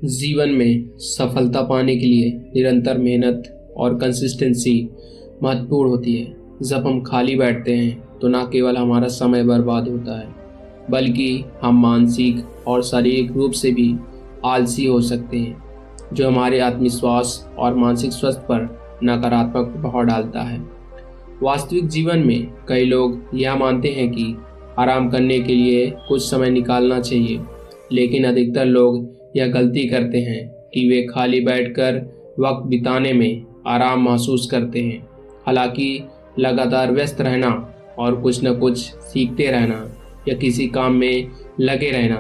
जीवन में सफलता पाने के लिए निरंतर मेहनत और कंसिस्टेंसी महत्वपूर्ण होती है। जब हम खाली बैठते हैं तो न केवल हमारा समय बर्बाद होता है, बल्कि हम मानसिक और शारीरिक रूप से भी आलसी हो सकते हैं, जो हमारे आत्मविश्वास और मानसिक स्वास्थ्य पर नकारात्मक प्रभाव डालता है। वास्तविक जीवन में कई लोग यह मानते हैं कि आराम करने के लिए कुछ समय निकालना चाहिए, लेकिन अधिकतर लोग यह गलती करते हैं कि वे खाली बैठकर वक्त बिताने में आराम महसूस करते हैं। हालांकि लगातार व्यस्त रहना और कुछ न कुछ सीखते रहना या किसी काम में लगे रहना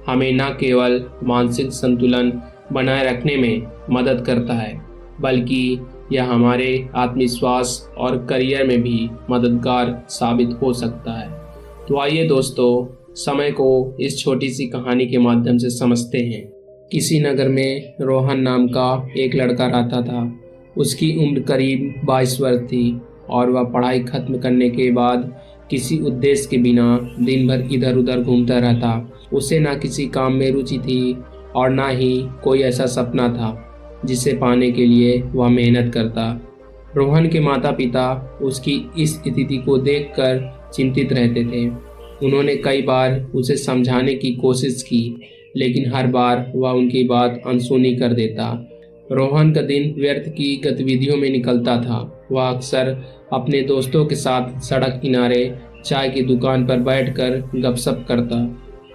हमें न केवल मानसिक संतुलन बनाए रखने में मदद करता है, बल्कि यह हमारे आत्मविश्वास और करियर में भी मददगार साबित हो सकता है। तो आइए दोस्तों, समय को इस छोटी सी कहानी के माध्यम से समझते हैं। किसी नगर में रोहन नाम का एक लड़का रहता था। उसकी उम्र करीब 22 वर्ष थी और वह पढ़ाई खत्म करने के बाद किसी उद्देश्य के बिना दिन भर इधर उधर घूमता रहता। उसे ना किसी काम में रुचि थी और ना ही कोई ऐसा सपना था जिसे पाने के लिए वह मेहनत करता। रोहन के माता पिता उसकी इस स्थिति को देखकर चिंतित रहते थे। उन्होंने कई बार उसे समझाने की कोशिश की, लेकिन हर बार वह उनकी बात अनसुनी कर देता। रोहन का दिन व्यर्थ की गतिविधियों में निकलता था। वह अक्सर अपने दोस्तों के साथ सड़क किनारे चाय की दुकान पर बैठकर गपशप करता।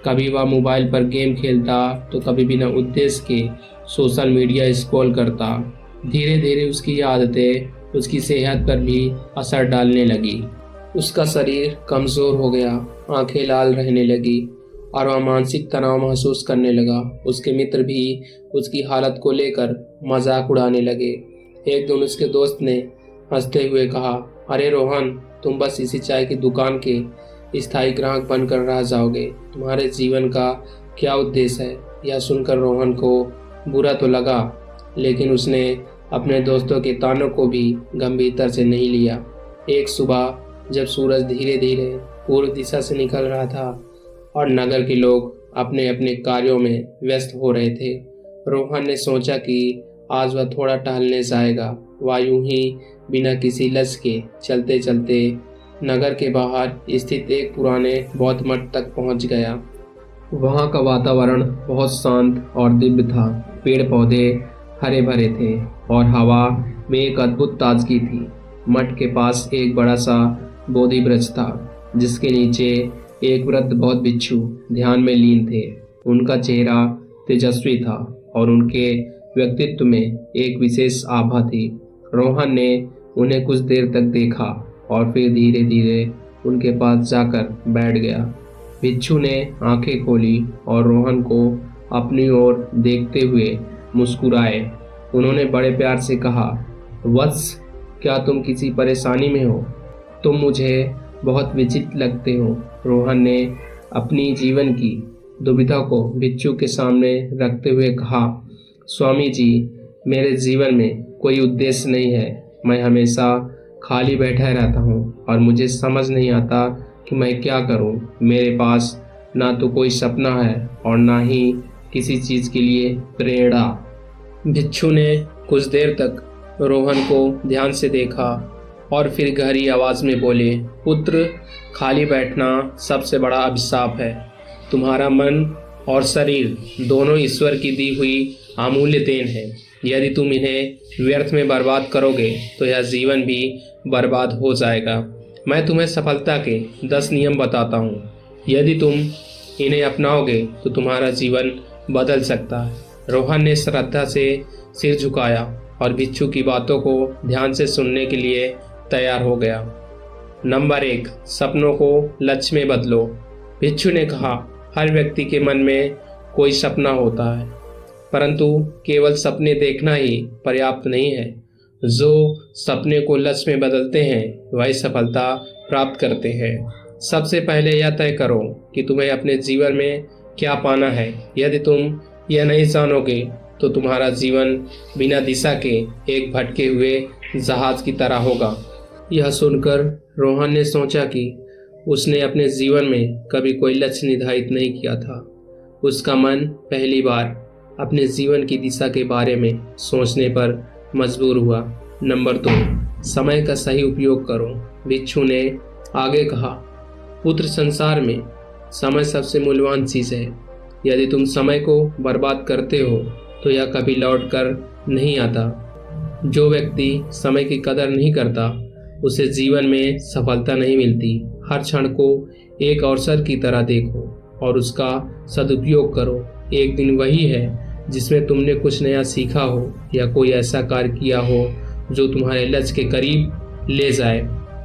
कभी वह मोबाइल पर गेम खेलता तो कभी बिना उद्देश्य के सोशल मीडिया स्क्रॉल करता। धीरे धीरे उसकी आदतें उसकी सेहत पर भी असर डालने लगी। उसका शरीर कमज़ोर हो गया, आंखें लाल रहने लगी और वह मानसिक तनाव महसूस करने लगा। उसके मित्र भी उसकी हालत को लेकर मजाक उड़ाने लगे। एक दिन उसके दोस्त ने हंसते हुए कहा, अरे रोहन, तुम बस इसी चाय की दुकान के स्थायी ग्राहक बनकर रह जाओगे। तुम्हारे जीवन का क्या उद्देश्य है? यह सुनकर रोहन को बुरा तो लगा, लेकिन उसने अपने दोस्तों के तानों को भी गंभीरता से नहीं लिया। एक सुबह जब सूरज धीरे धीरे पूर्व दिशा से निकल रहा था और नगर के लोग अपने अपने कार्यों में व्यस्त हो रहे थे, रोहन ने सोचा कि आज वह थोड़ा टहलने जाएगा। वह यूं ही बिना किसी लक्ष्य के चलते चलते नगर के बाहर स्थित एक पुराने बौद्ध मठ तक पहुंच गया। वहां का वातावरण बहुत शांत और दिव्य था। पेड़ पौधे हरे भरे थे और हवा में एक अद्भुत ताजगी थी। मठ के पास एक बड़ा सा बोधि वृक्ष था, जिसके नीचे एक वृद्ध बौद्ध भिक्षु ध्यान में लीन थे। उनका चेहरा तेजस्वी था और उनके व्यक्तित्व में एक विशेष आभा थी। रोहन ने उन्हें कुछ देर तक देखा और फिर धीरे धीरे उनके पास जाकर बैठ गया। भिक्षु ने आंखें खोली और रोहन को अपनी ओर देखते हुए मुस्कुराए। उन्होंने बड़े प्यार से कहा, वत्स, क्या तुम किसी परेशानी में हो? तुम मुझे बहुत विचित्र लगते हो। रोहन ने अपनी जीवन की दुविधा को भिक्षु के सामने रखते हुए कहा, स्वामी जी, मेरे जीवन में कोई उद्देश्य नहीं है। मैं हमेशा खाली बैठा रहता हूँ और मुझे समझ नहीं आता कि मैं क्या करूँ। मेरे पास ना तो कोई सपना है और ना ही किसी चीज़ के लिए प्रेरणा। भिक्षु ने कुछ देर तक रोहन को ध्यान से देखा और फिर गहरी आवाज़ में बोले, पुत्र, खाली बैठना सबसे बड़ा अभिशाप है। तुम्हारा मन और शरीर दोनों ईश्वर की दी हुई अमूल्य देन है। यदि तुम इन्हें व्यर्थ में बर्बाद करोगे तो यह जीवन भी बर्बाद हो जाएगा। मैं तुम्हें सफलता के 10 नियम बताता हूँ। यदि तुम इन्हें अपनाओगे तो तुम्हारा जीवन बदल सकता है। रोहन ने श्रद्धा से सिर झुकाया और भिक्षु की बातों को ध्यान से सुनने के लिए तैयार हो गया। नंबर 1, सपनों को लक्ष्य में बदलो। भिक्षु ने कहा, हर व्यक्ति के मन में कोई सपना होता है, परंतु केवल सपने देखना ही पर्याप्त नहीं है। जो सपने को लक्ष्य में बदलते हैं वही सफलता प्राप्त करते हैं। सबसे पहले यह तय करो कि तुम्हें अपने जीवन में क्या पाना है। यदि तुम यह नहीं जानोगे तो तुम्हारा जीवन बिना दिशा के एक भटके हुए जहाज की तरह होगा। यह सुनकर रोहन ने सोचा कि उसने अपने जीवन में कभी कोई लक्ष्य निर्धारित नहीं किया था। उसका मन पहली बार अपने जीवन की दिशा के बारे में सोचने पर मजबूर हुआ। नंबर 2, समय का सही उपयोग करो। भिक्षु ने आगे कहा, पुत्र, संसार में समय सबसे मूल्यवान चीज है। यदि तुम समय को बर्बाद करते हो तो यह कभी लौट कर नहीं आता। जो व्यक्ति समय की कदर नहीं करता उसे जीवन में सफलता नहीं मिलती। हर क्षण को एक अवसर की तरह देखो और उसका सदुपयोग करो। एक दिन वही है जिसमें तुमने कुछ नया सीखा हो या कोई ऐसा कार्य किया हो जो तुम्हारे लक्ष्य के करीब ले जाए।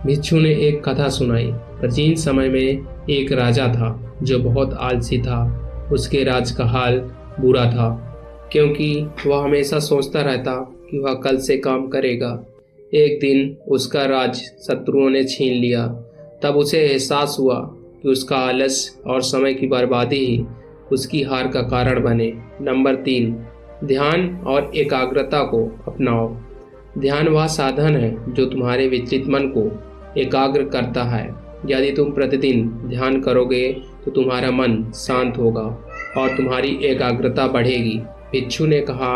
भिक्षु ने एक कथा सुनाई। प्राचीन समय में एक राजा था जो बहुत आलसी था। उसके राज का हाल बुरा था क्योंकि वह हमेशा सोचता रहता कि वह कल से काम करेगा। एक दिन उसका राज शत्रुओं ने छीन लिया। तब उसे एहसास हुआ कि उसका आलस और समय की बर्बादी ही उसकी हार का कारण बने। नंबर 3, ध्यान और एकाग्रता को अपनाओ। ध्यान वह साधन है जो तुम्हारे विचलित मन को एकाग्र करता है। यदि तुम प्रतिदिन ध्यान करोगे तो तुम्हारा मन शांत होगा और तुम्हारी एकाग्रता बढ़ेगी। भिक्षु ने कहा,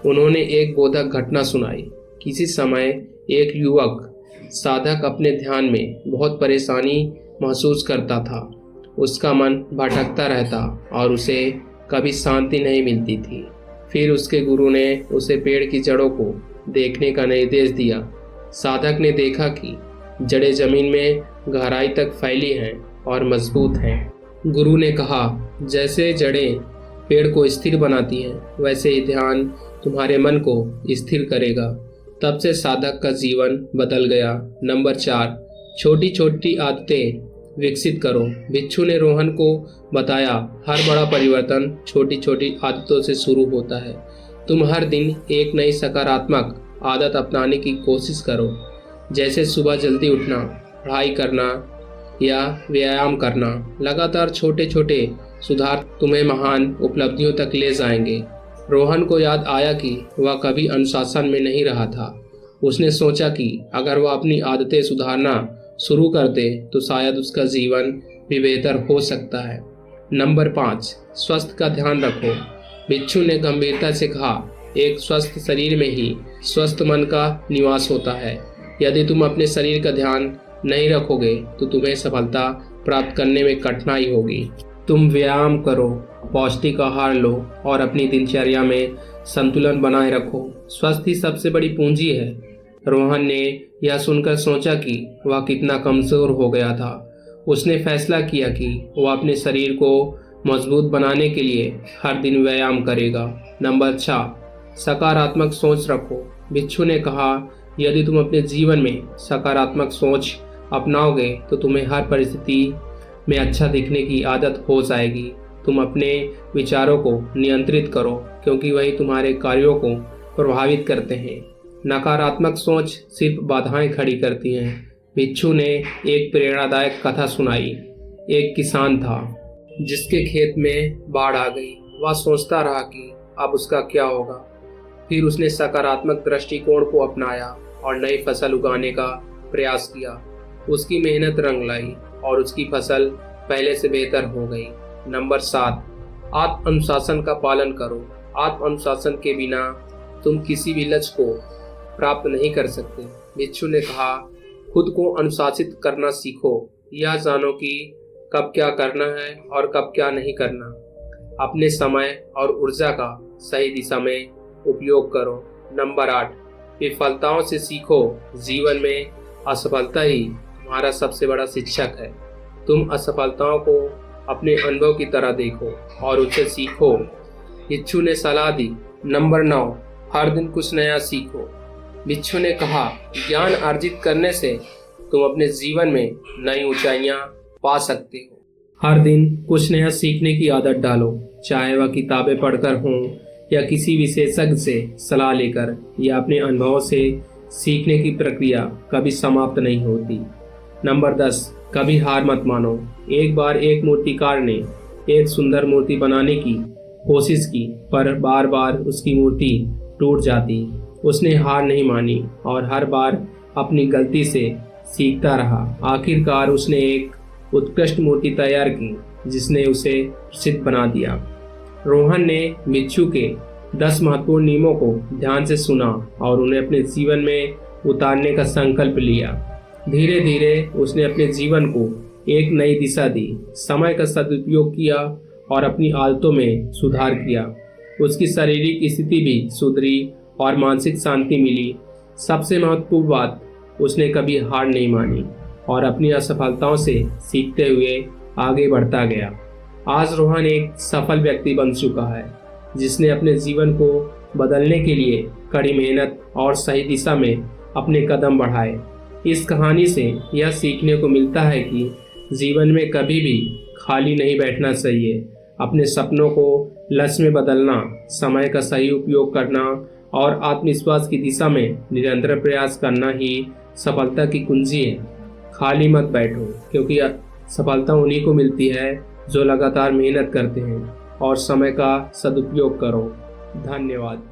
उन्होंने एक बोधक घटना सुनाई। किसी समय एक युवक साधक अपने ध्यान में बहुत परेशानी महसूस करता था। उसका मन भटकता रहता और उसे कभी शांति नहीं मिलती थी। फिर उसके गुरु ने उसे पेड़ की जड़ों को देखने का निर्देश दिया। साधक ने देखा कि जड़ें जमीन में गहराई तक फैली हैं और मजबूत हैं। गुरु ने कहा, जैसे जड़ें पेड़ को स्थिर बनाती हैं वैसे ही ध्यान तुम्हारे मन को स्थिर करेगा। तब से साधक का जीवन बदल गया। नंबर 4, छोटी छोटी आदतें विकसित करो। भिक्षु ने रोहन को बताया, हर बड़ा परिवर्तन छोटी छोटी आदतों से शुरू होता है। तुम हर दिन एक नई सकारात्मक आदत अपनाने की कोशिश करो, जैसे सुबह जल्दी उठना, पढ़ाई करना या व्यायाम करना। लगातार छोटे छोटे सुधार तुम्हें महान उपलब्धियों तक ले जाएंगे। रोहन को याद आया कि वह कभी अनुशासन में नहीं रहा था। उसने सोचा कि अगर वह अपनी आदतें सुधारना शुरू कर दे तो शायद उसका जीवन भी बेहतर हो सकता है। नंबर 5, स्वास्थ्य का ध्यान रखो। भिक्षु ने गंभीरता से कहा, एक स्वस्थ शरीर में ही स्वस्थ मन का निवास होता है। यदि तुम अपने शरीर का ध्यान नहीं रखोगे तो तुम्हें सफलता प्राप्त करने में कठिनाई होगी। तुम व्यायाम करो, पौष्टिक आहार लो और अपनी दिनचर्या में संतुलन बनाए रखो। स्वास्थ्य ही सबसे बड़ी पूंजी है। रोहन ने यह सुनकर सोचा कि वह कितना कमजोर हो गया था। उसने फैसला किया कि वह अपने शरीर को मजबूत बनाने के लिए हर दिन व्यायाम करेगा। नंबर 6, सकारात्मक सोच रखो। भिक्षु ने कहा, यदि तुम अपने जीवन में सकारात्मक सोच अपनाओगे तो तुम्हें हर परिस्थिति में अच्छा दिखने की आदत हो जाएगी। तुम अपने विचारों को नियंत्रित करो क्योंकि वही तुम्हारे कार्यों को प्रभावित करते हैं। नकारात्मक सोच सिर्फ बाधाएं खड़ी करती हैं। भिक्षु ने एक प्रेरणादायक कथा सुनाई। एक किसान था जिसके खेत में बाढ़ आ गई। वह सोचता रहा कि अब उसका क्या होगा। फिर उसने सकारात्मक दृष्टिकोण को अपनाया और नई फसल उगाने का प्रयास किया। उसकी मेहनत रंग लाई और उसकी फसल पहले से बेहतर हो गई। नंबर 7, आत्म अनुशासन का पालन करो। आत्म अनुशासन के बिना तुम किसी भी लक्ष्य को प्राप्त नहीं कर सकते। भिक्षु ने कहा, खुद को अनुशासित करना सीखो। यह जानो कि कब क्या करना है और कब क्या नहीं करना। अपने समय और ऊर्जा का सही दिशा में उपयोग करो। नंबर 8, विफलताओं से सीखो। जीवन में असफलता ही तुम्हारा सबसे बड़ा शिक्षक है। तुम असफलताओं को अपने अनुभव की तरह देखो और उससे सीखो। भिक्षु ने सलाह दी। नंबर 9, हर दिन कुछ नया सीखो। भिक्षु ने कहा, ज्ञान अर्जित करने से तुम अपने जीवन में नई ऊंचाइयां पा सकते हो। हर दिन कुछ नया सीखने की आदत डालो, चाहे वह किताबें पढ़कर हों या किसी विशेषज्ञ से सलाह लेकर या अपने अनुभवों से सीखने की प्रक्रिया कभी समाप्त नहीं होती। नंबर 10, कभी हार मत मानो। एक बार एक मूर्तिकार ने एक सुंदर मूर्ति बनाने की कोशिश की, पर बार बार उसकी मूर्ति टूट जाती। उसने हार नहीं मानी और हर बार अपनी गलती से सीखता रहा। आखिरकार उसने एक उत्कृष्ट मूर्ति तैयार की जिसने उसे प्रसिद्ध बना दिया। रोहन ने मिच्छु के 10 महत्वपूर्ण नियमों को ध्यान से सुना और उन्हें अपने जीवन में उतारने का संकल्प लिया। धीरे धीरे उसने अपने जीवन को एक नई दिशा दी, समय का सदुपयोग किया और अपनी आदतों में सुधार किया। उसकी शारीरिक स्थिति भी सुधरी और मानसिक शांति मिली। सबसे महत्वपूर्ण बात, उसने कभी हार नहीं मानी और अपनी असफलताओं से सीखते हुए आगे बढ़ता गया। आज रोहन एक सफल व्यक्ति बन चुका है, जिसने अपने जीवन को बदलने के लिए कड़ी मेहनत और सही दिशा में अपने कदम बढ़ाए। इस कहानी से यह सीखने को मिलता है कि जीवन में कभी भी खाली नहीं बैठना चाहिए। अपने सपनों को लक्ष्य में बदलना, समय का सही उपयोग करना और आत्मविश्वास की दिशा में निरंतर प्रयास करना ही सफलता की कुंजी है। खाली मत बैठो, क्योंकि सफलता उन्हीं को मिलती है जो लगातार मेहनत करते हैं और समय का सदुपयोग करो। धन्यवाद।